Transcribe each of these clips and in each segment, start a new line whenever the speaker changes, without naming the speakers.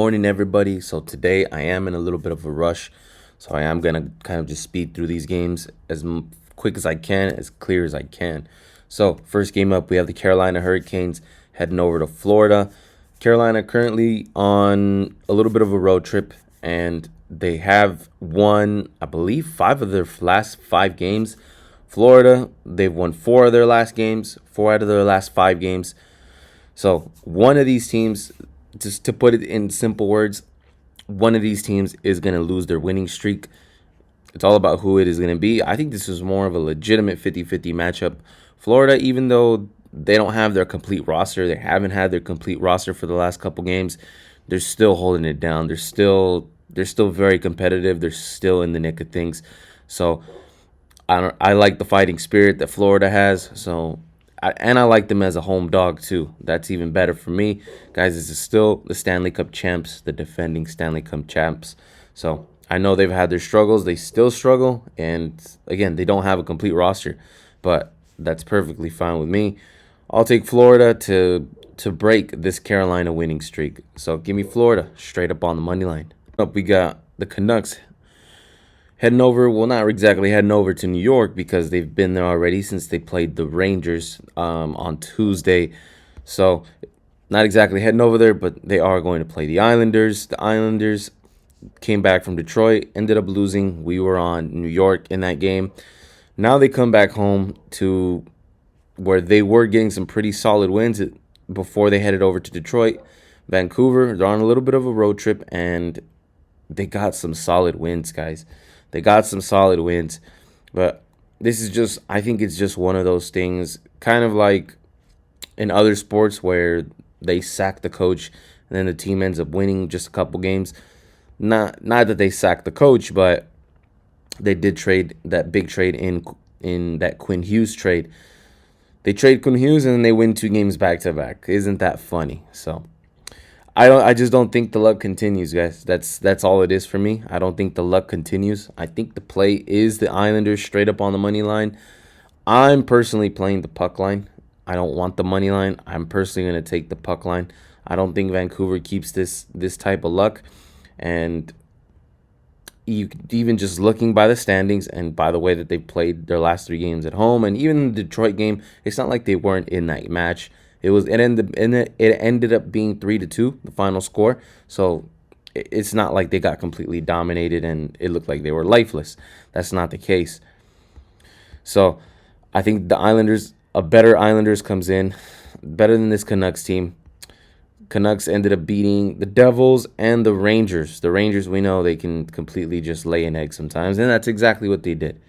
Morning, everybody. So today I am in a little bit of a rush, so I am gonna kind of just speed through these games as quick as I can, as clear as I can. So first game up, we have the Carolina Hurricanes heading over to Florida. Carolina currently on a little bit of a road trip, and they have won, I believe, 5 of their last 5 games. Florida, they've won 4 of their last games, 4 out of their last 5 games. So one of these teams, just to put it in simple words, one of these teams is going to lose their winning streak. It's all about who it is going to be. I think this is more of a legitimate 50-50 matchup. Florida, even though they don't have their complete roster, they haven't had their complete roster for the last couple games, they're still holding it down. They're still very competitive. They're still in the nick of things. So I like the fighting spirit that Florida has. And I like them as a home dog too. That's even better for me, guys. This is still the Stanley Cup champs, the defending Stanley Cup champs. So I know they've had their struggles. They still struggle, and again, they don't have a complete roster, but that's perfectly fine with me. I'll take Florida to break this Carolina winning streak. So give me Florida straight up on the money line. Up we got the Canucks heading over, well, not exactly heading over to New York because they've been there already since they played the Rangers on Tuesday. So, not exactly heading over there, but they are going to play the Islanders. The Islanders came back from Detroit, ended up losing. We were on New York in that game. Now they come back home to where they were getting some pretty solid wins before they headed over to Detroit. Vancouver, they're on a little bit of a road trip, and they got some solid wins, guys. They got some solid wins. But this is just, I think it's just one of those things, kind of like in other sports where they sack the coach and then the team ends up winning just a couple games. Not that they sacked the coach, but they did trade that big trade in that Quinn Hughes trade. They trade Quinn Hughes and then they win 2 games back to back. Isn't that funny? So I just don't think the luck continues, guys. That's all it is for me. I don't think the luck continues. I think the play is the Islanders straight up on the money line. I'm personally playing the puck line. I don't want the money line. I'm personally going to take the puck line. I don't think Vancouver keeps this type of luck. And you even just looking by the standings and by the way that they played their last 3 games at home, and even the Detroit game, it's not like they weren't in that match. It ended up being 3-2, the final score. So it's not like they got completely dominated and it looked like they were lifeless. That's not the case. So I think the Islanders, a better Islanders comes in, better than this Canucks team. Canucks ended up beating the Devils and the Rangers. The Rangers, we know they can completely just lay an egg sometimes, and that's exactly what they did.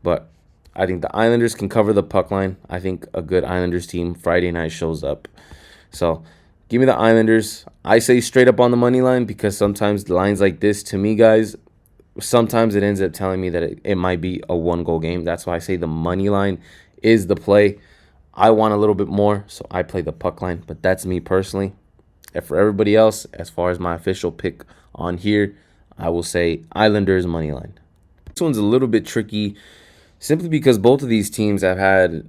But I think the Islanders can cover the puck line. I think a good Islanders team Friday night shows up. So give me the Islanders. I say straight up on the money line because sometimes lines like this, to me, guys, sometimes it ends up telling me that it might be a 1-goal game. That's why I say the money line is the play. I want a little bit more, so I play the puck line. But that's me personally. And for everybody else, as far as my official pick on here, I will say Islanders money line. This one's a little bit tricky simply because both of these teams have had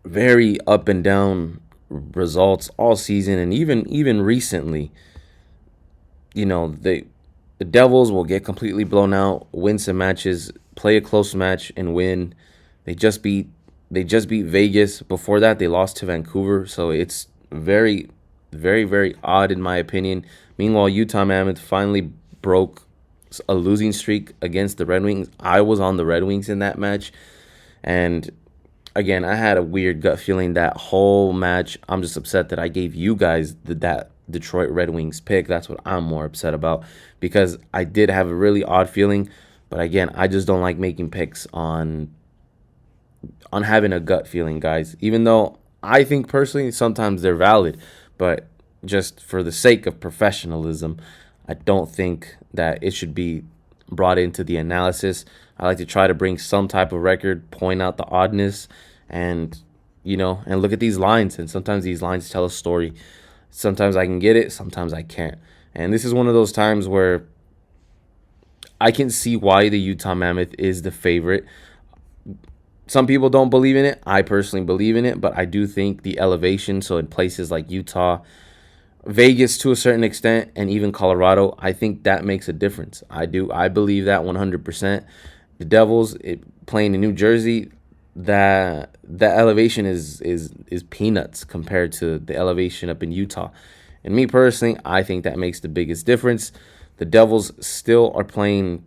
very up and down results all season, and even recently. The Devils will get completely blown out, win some matches, play a close match, and win. They just beat Vegas. Before that, they lost to Vancouver, so it's very, very, very odd in my opinion. Meanwhile, Utah Mammoth finally broke a losing streak against the Red Wings. I was on the Red Wings in that match, and again, I had a weird gut feeling that whole match. I'm just upset that I gave you guys that Detroit Red Wings pick. That's what I'm more upset about because I did have a really odd feeling. But again, I just don't like making picks on having a gut feeling, guys. Even though I think personally sometimes they're valid, but just for the sake of professionalism, I don't think that it should be brought into the analysis. I like to try to bring some type of record, point out the oddness, and and look at these lines. And sometimes these lines tell a story. Sometimes I can get it, sometimes I can't. And this is one of those times where I can see why the Utah Mammoth is the favorite. Some people don't believe in it. I personally believe in it, but I do think the elevation, so in places like Utah, Vegas to a certain extent, and even Colorado, I think that makes a difference. I do. I believe that 100%. The Devils playing in New Jersey, that elevation is peanuts compared to the elevation up in Utah. And me personally, I think that makes the biggest difference. The Devils still are playing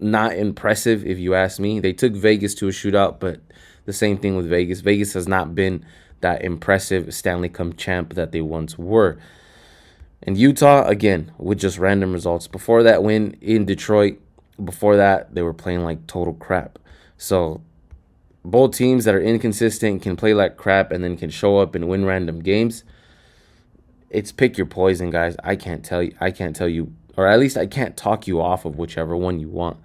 not impressive, if you ask me. They took Vegas to a shootout, but the same thing with Vegas. Vegas has not been that impressive Stanley Cup champ that they once were. And Utah, again, with just random results. Before that win in Detroit, before that, they were playing like total crap. So both teams that are inconsistent can play like crap and then can show up and win random games. It's pick your poison, guys. I can't tell you, or at least I can't talk you off of whichever one you want.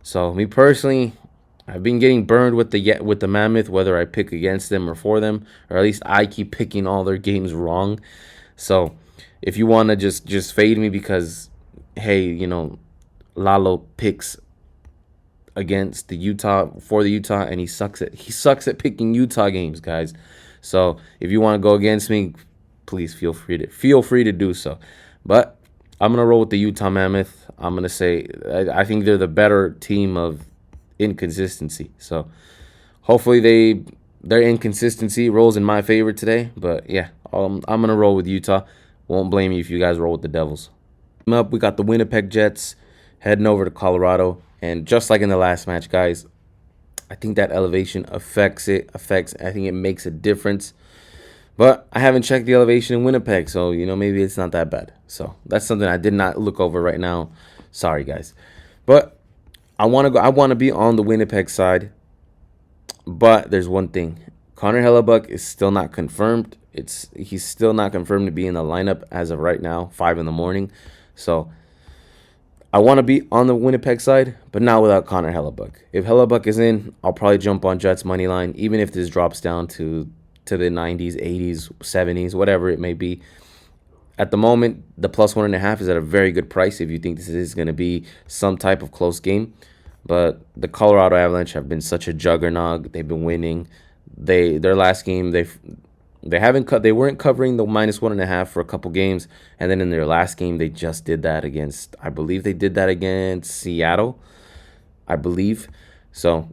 So me personally, I've been getting burned with the Mammoth, whether I pick against them or for them, or at least I keep picking all their games wrong. So if you want to just fade me because, hey, Lalo picks against the Utah for the Utah, and he sucks at picking Utah games, guys. So if you want to go against me, please feel free to do so. But I'm gonna roll with the Utah Mammoth. I'm gonna say I think they're the better team of inconsistency. So hopefully their inconsistency rolls in my favor today. But yeah, I'm gonna roll with Utah. Won't blame you if you guys roll with the Devils. Up, we got the Winnipeg Jets heading over to Colorado, and just like in the last match, guys, I think that elevation affects. I think it makes a difference. But I haven't checked the elevation in Winnipeg, so maybe it's not that bad. So that's something I did not look over right now. Sorry, guys. But I want to be on the Winnipeg side. But there's one thing. Connor Hellebuck is still not confirmed. He's still not confirmed to be in the lineup as of right now, 5 in the morning. So I want to be on the Winnipeg side, but not without Connor Hellebuck. If Hellebuck is in, I'll probably jump on Jets money line, even if this drops down to the 90s, 80s, 70s, whatever it may be. At the moment, the plus 1.5 is at a very good price if you think this is going to be some type of close game. But the Colorado Avalanche have been such a juggernaut. They've been winning. Their last game they weren't covering the minus 1.5 for a couple games, and then in their last game they just did that against, I believe they did that against Seattle, I believe. So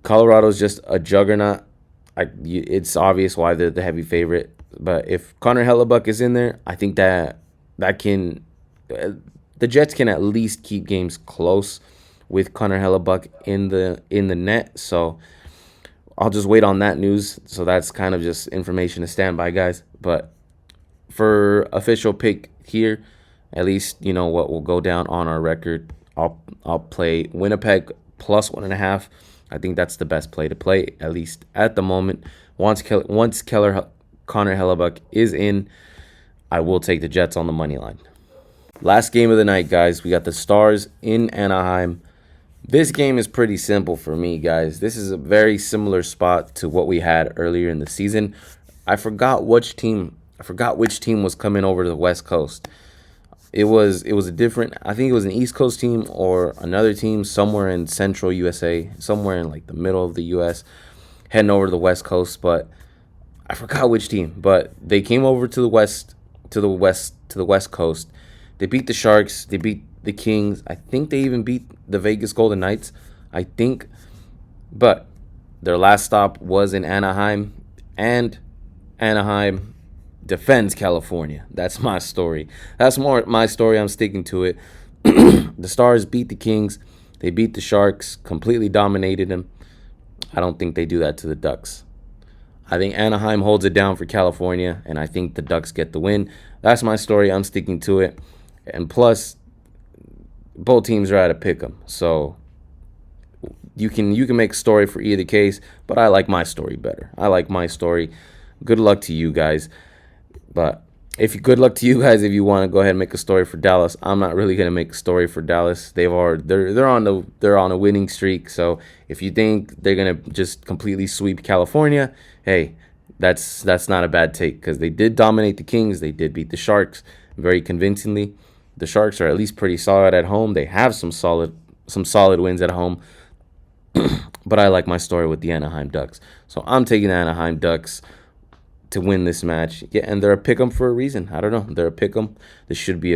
Colorado's just a juggernaut. It's obvious why they're the heavy favorite. But if Connor Hellebuck is in there, I think that can the Jets can at least keep games close with Connor Hellebuck in the net. So I'll just wait on that news. So that's kind of just information to stand by, guys. But for official pick here, at least what will go down on our record. I'll play Winnipeg plus 1.5. I think that's the best play to play, at least at the moment. Once Connor Hellebuck is in, I will take the Jets on the money line. Last game of the night, guys. We got the Stars in Anaheim. This game is pretty simple for me, guys. This is a very similar spot to what we had earlier in the season. I forgot which team was coming over to the West Coast. It was a different, I think it was an East Coast team or another team somewhere in central USA, somewhere in like the middle of the US, heading over to the West Coast, but I forgot which team. But they came over to the West Coast. They beat the Sharks, they beat the Kings. I think they even beat the Vegas Golden Knights, I think. But their last stop was in Anaheim, and Anaheim defends California. That's my story. That's more my story. I'm sticking to it. The Stars beat the Kings. They beat the Sharks, completely dominated them. I don't think they do that to the Ducks. I think Anaheim holds it down for California, and I think the Ducks get the win. That's my story. I'm sticking to it. And plus, both teams are at a pick 'em. So you can make a story for either case, but I like my story better. I like my story. Good luck to you guys. But good luck to you guys if you want to go ahead and make a story for Dallas. I'm not really gonna make a story for Dallas. They're on a winning streak. So if you think they're gonna just completely sweep California, hey, that's not a bad take, because they did dominate the Kings. They did beat the Sharks very convincingly. The Sharks are at least pretty solid at home. They have some solid wins at home. But I like my story with the Anaheim Ducks. So I'm taking the Anaheim Ducks to win this match. Yeah, and they're a pick 'em for a reason. I don't know. They're a pick 'em. This should be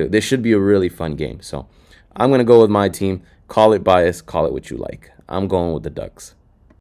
a really fun game. So I'm gonna go with my team. Call it bias. Call it what you like. I'm going with the Ducks.